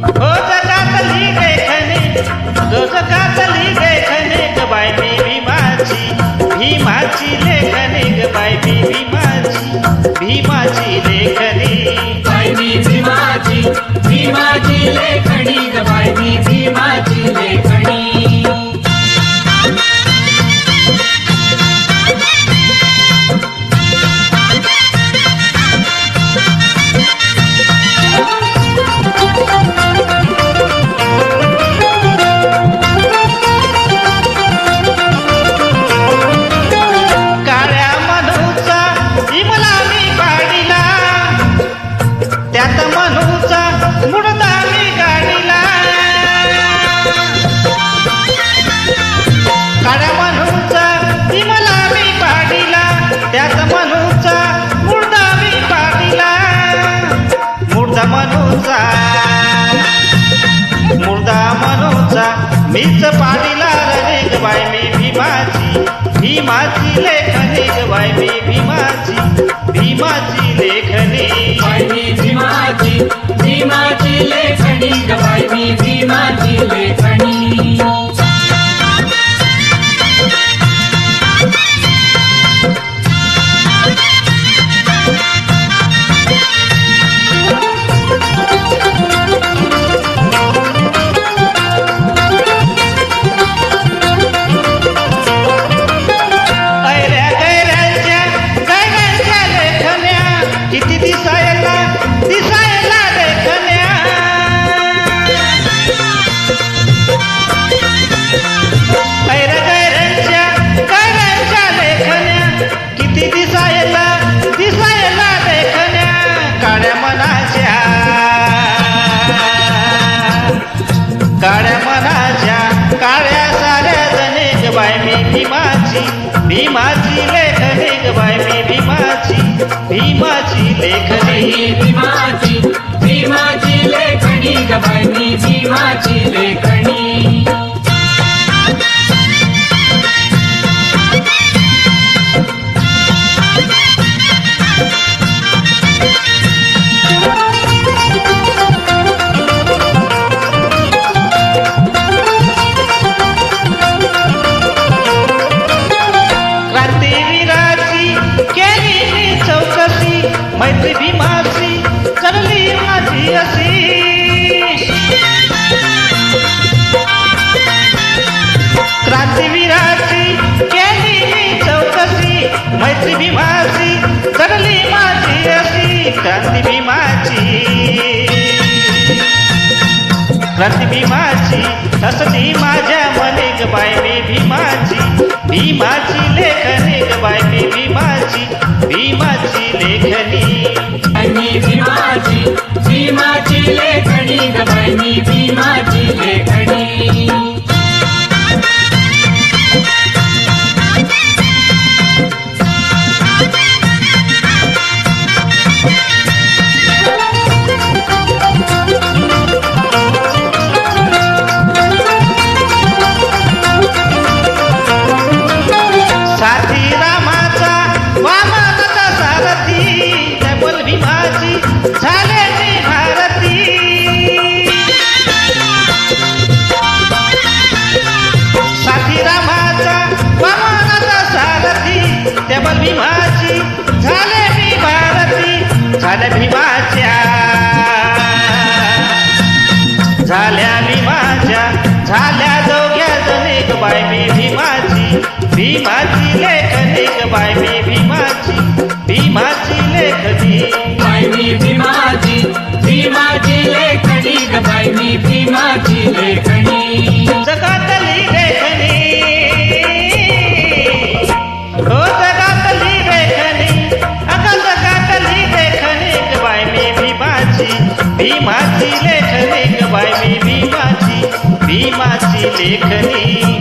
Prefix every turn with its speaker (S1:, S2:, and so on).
S1: हो जगातली लेखनी जो जगातली लेखनी ग बाय मी भीमाची लेखनी ग बाय मी भीमाची लेखनी
S2: बाय मी भीमाची लेखनी ग बाय मी भीमाची लेखनी
S1: त्यात मनूचा मुडदा मी गाडीला काळ्या मनूचा विमला मी पाडीला त्यात मनूचा मुडदा मी पाडीला मुडदा मनूचा मीच पाडीला रे ग बाय मी भीमाची लेखनी ग बाय मी भीमाची लेखनी
S2: बाय मी भीमाची लेखनी ग बाय मी भीमाची लेखनी
S1: किती दिसायला लेखन्या गैरांच्या लेखन्या किती दिसायला लेखन्या काळ्या मनाच्या काळ्या साऱ्या जणे ग बाय मी भीमाची लेखनी ग बाय मी भीमाची लेखनी
S2: भीमाची लेखनी ग बाय मी भीमाची लेखनी
S1: मैत्री भीमाची चढली माझी अशी क्रांतीवीराची केली मी चौकशी मैत्री भीमाची चढली माझी अशी क्रांती भीमाची हसती माझ्या मने ग बाय मी भीमाची लेखनी ग बाय मी भीमाची लेखनी
S2: बाय मी भीमाची लेखनी ग बाय मी भीमाची लेखनी
S1: साथी रामाचा वामनाचा सारथी बोल भीमाची झाले मी भारती साथी रामाचा वामनाचा सारथी बोल भीमाची झाले मी भारती झाल्या भीमाच्या झाल्या दोघ्या जणी ग बाय मी भीमाची लेखनी ग बाय मी भीमाची लेखनी
S2: बाय मी भीमाची लेखनी ग बाय मी भीमाची लेखनी
S1: जगातली लेखनी हो जगातली लेखनी जगातली लेखनी ग बाय मी भीमाची लेखनी ग बाय मी भीमाची लेखनी